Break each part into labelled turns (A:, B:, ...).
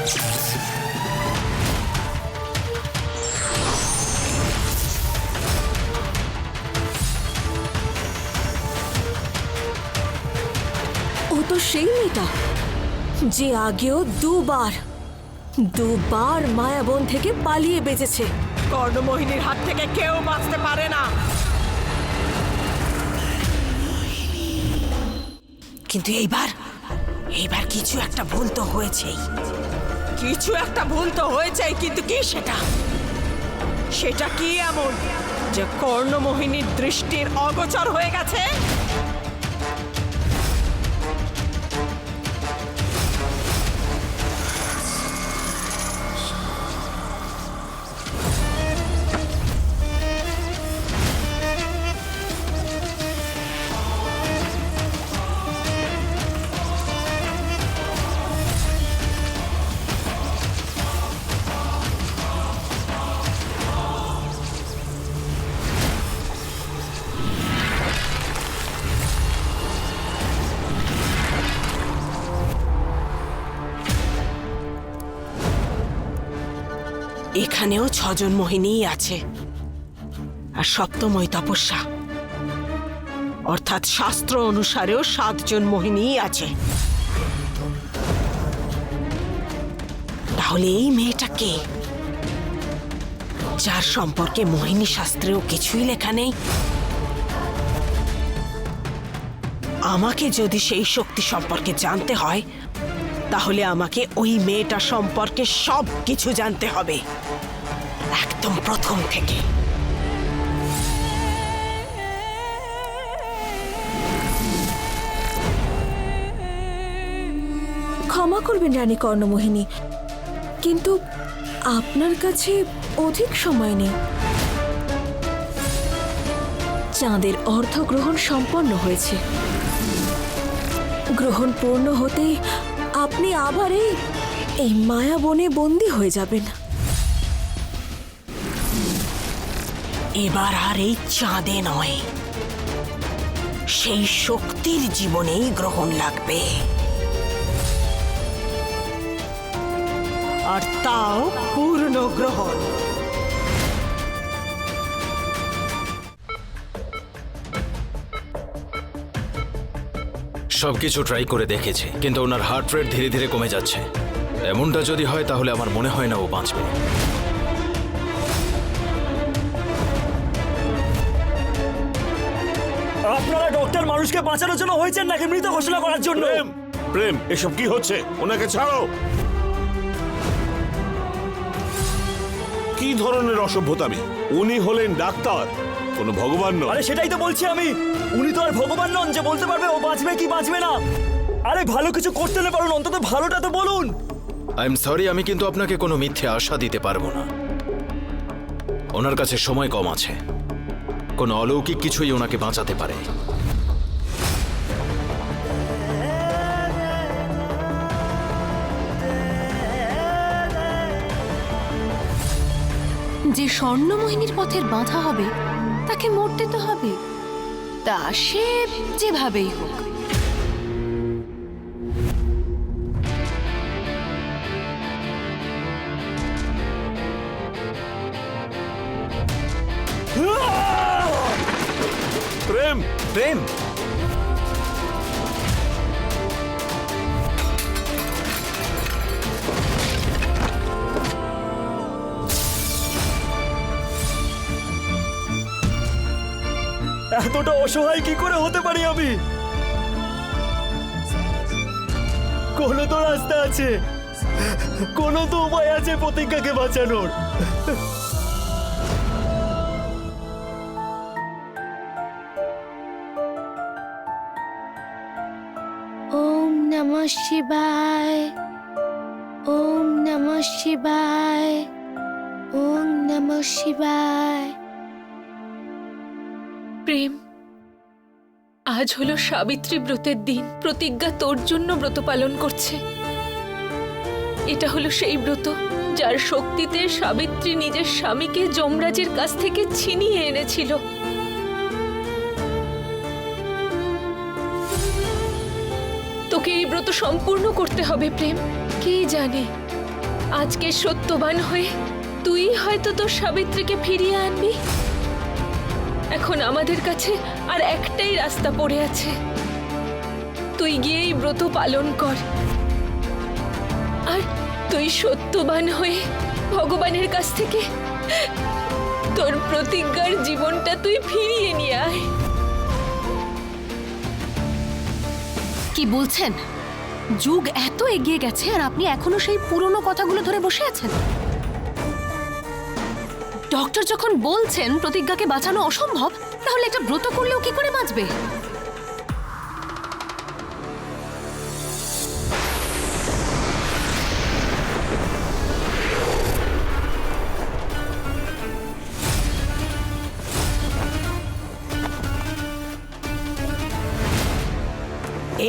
A: ও তো সেই মেয়েটা যে আগেও দুবার মায়াবন থেকে পালিয়ে বেঁচেছে।
B: কর্ণমোহিনীর হাত থেকে কেউ বাঁচতে পারে না। কিন্তু এইবার কিছু একটা ভুল তো হয়েছেই। কিন্তু কি সেটা কি এমন যে কর্ণমোহিনীর দৃষ্টির অগোচর হয়ে গেছে? এখানেও 6 জন মোহিনীই আছে, আর সপ্তম ওই তপস্যা, অর্থাৎ শাস্ত্র অনুসারেও 7 জন মোহিনীই আছে। তাহলে এই মেয়েটা কে, যার সম্পর্কে মোহিনী শাস্ত্রেও কিছুই লেখা নেই? আমাকে যদি সেই শক্তি সম্পর্কে জানতে হয়, তাহলে আমাকে ওই মেয়েটা সম্পর্কে সব কিছু জানতে হবে, একদম প্রথম থেকে।
A: ক্ষমা করবেন রানী কর্ণমোহিনী, কিন্তু আপনার কাছে অধিক সময় নেই। চাঁদের অর্ধগ্রহণ সম্পন্ন হয়েছে। গ্রহণ পূর্ণ হতেই আপনি আবার এই মায়াবনে বন্দী হয়ে যাবেন।
B: এবার আর এই চাঁদে নয়, সেই শক্তির জীবনেই গ্রহণ লাগবে, আর তাও পূর্ণ গ্রহণ।
C: সবকিছু ট্রাই করে দেখেছি, কিন্তু ওনার হার্ট রেট ধীরে ধীরে কমে যাচ্ছে। এমনটা যদি হয় তাহলে আমার মনে হয় না ও বাঁচবে।
D: আপনারা ডক্টর মানুষকে বাঁচানোর জন্য হয়েছেন নাকি মৃত ঘোষণা করার জন্য?
E: প্রেম, এসব কি হচ্ছে? ওনাকে ছাড়ো। কি ধরনের অসভ্যতামি? উনি হলেন ডাক্তার, কোনো ভগবান নয়।
D: আরে সেটাই তো বলছি আমি, উনি তো আর ভগবান নন যে বলতে পারবে ও বাঁচবে কি বাঁচবে না। আরে ভালো কিছু করতে না পারুন, অন্তত ভালোটা তো বলুন।
C: আই এম সরি, আমি কিন্তু আপনাকে কোনো মিথ্যে আশা দিতে পারবো না। ওনার কাছে সময় কম আছে, কোনো অলৌকিক কিছুই ওনাকে বাঁচাতে পারে।
F: যে স্বর্ণমোহিনীর পথের বাধা হবে তাকে মরতে তো হবে, তা সে যেভাবেই হোক।
E: প্রেম,
C: প্রেম,
D: এতটা অসহায় কি করে হতে পারি আমি? কোনো তো রাস্তা আছে, কোনো তো উপায় আছে প্রতিজ্ঞাকে বাঁচানোর।
F: ওম নমঃ শিবায়, ওম নমঃ শিবায়, ওম নমঃ শিবায়।
G: প্রেম, আজ হলো সাবিত্রী ব্রতের দিন। প্রতিজ্ঞা তোর জন্য ব্রত পালন করছে। এটা হলো সেই ব্রত যার শক্তিতে সাবিত্রী নিজের স্বামীকে যমরাজের কাছ থেকে ছিনিয়ে এনেছিল। তোকে এই ব্রত সম্পূর্ণ করতে হবে প্রেম। কে জানে আজকে সত্যবান হয়ে তুই হয়তো তোর সাবিত্রীকে ফিরিয়ে আনবি। এখন আমাদের কাছে আর একটাই রাস্তা পড়ে আছে, তুই গিয়ে এই ব্রত পালন কর। আর তুই সত্যবান হয়ে ভগবানের কাছ থেকে তোর প্রতিজ্ঞার জীবনটা তুই ফিরিয়ে নিয়ে আয়।
F: কি বলছেন? যুগ এত এগিয়ে গেছে আর আপনি এখনো সেই পুরনো কথাগুলো ধরে বসে আছেন? ডক্টর যখন বলছেন প্রতিজ্ঞাকে বাঁচানো অসম্ভব, তাহলে এটা ব্রত করলেও কি করে বাঁচবে?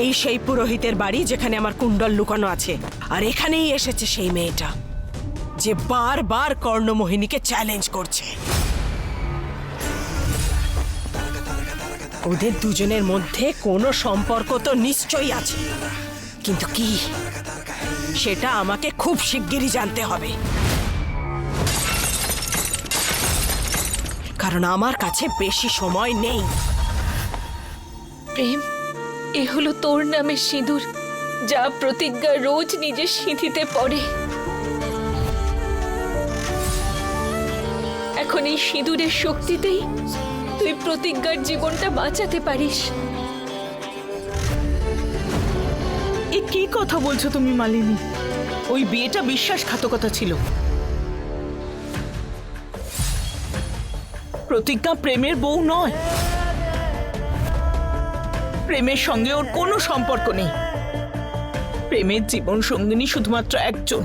B: এই সেই পুরোহিতের বাড়ি যেখানে আমার কুণ্ডল লুকানো আছে, আর এখানেই এসেছে সেই মেয়েটা যে বারবার কর্ণমোহিনীকে চ্যালেঞ্জ করছে। ওদের দুজনের মধ্যে কোনো সম্পর্ক তো নিশ্চয়ই আছে, কিন্তু কি সেটা আমাকে খুব শিগগিরই জানতে হবে, কারণ আমার কাছে বেশি সময় নেই।
G: প্রেম, এ হলো তোর নামে সিঁদুর, যা প্রতিজ্ঞা রোজ নিজের সিঁথিতে পড়ে। এখন এই সিঁদুরের শক্তিতেই তুই প্রতিজ্ঞার জীবনটা বাঁচাতে পারিস।
H: এ কি কথা বলছো তুমি মালিনী? ওই বিয়েটা বিশ্বাসঘাতকতা ছিল। প্রতিজ্ঞা প্রেমের বউ নয়, প্রেমের সঙ্গে ওর কোনো সম্পর্ক নেই। প্রেমের জীবন সঙ্গিনী শুধুমাত্র একজন,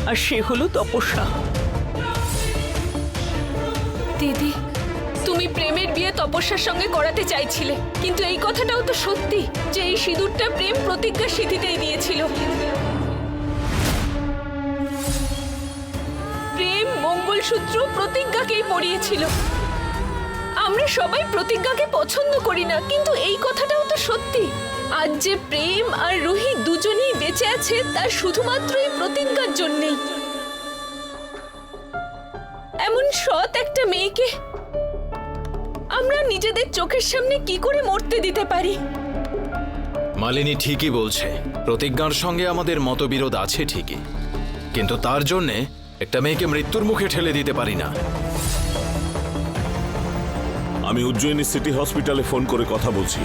H: আর সে হলো তপস্যা।
G: দিদি, তুমি প্রেমের বিয়ে তপস্যার সঙ্গে করাতে চাইছিলে, কিন্তু এই কথাটাও তো সত্যি যে এই সিঁদুরটা প্রেম প্রতিজ্ঞা সিঁথিতেই দিয়েছিল। প্রেম মঙ্গলসূত্র প্রতিজ্ঞাকেই পরিয়েছিল। আমরা সবাই প্রতিজ্ঞাকে পছন্দ করি না, কিন্তু এই কথাটাও তো সত্যি। আজ যে প্রেম আর রুহি দুজনেই বেঁচে আছে তা শুধুমাত্র এই প্রতিজ্ঞার জন্যেই। এমন সৎ একটা মেয়েকে আমরা নিজেদের চোখের সামনে কি করে মরতে দিতে পারি?
C: মালিনী ঠিকই বলছে, প্রতিজ্ঞার সঙ্গে আমাদের মতবিরোধ আছে ঠিকই, কিন্তু তার জন্যে একটা মেয়েকে মৃত্যুর মুখে ঠেলে দিতে পারি না।
E: আমি উজ্জয়িনী সিটি হসপিটালে ফোন করে কথা বলছি।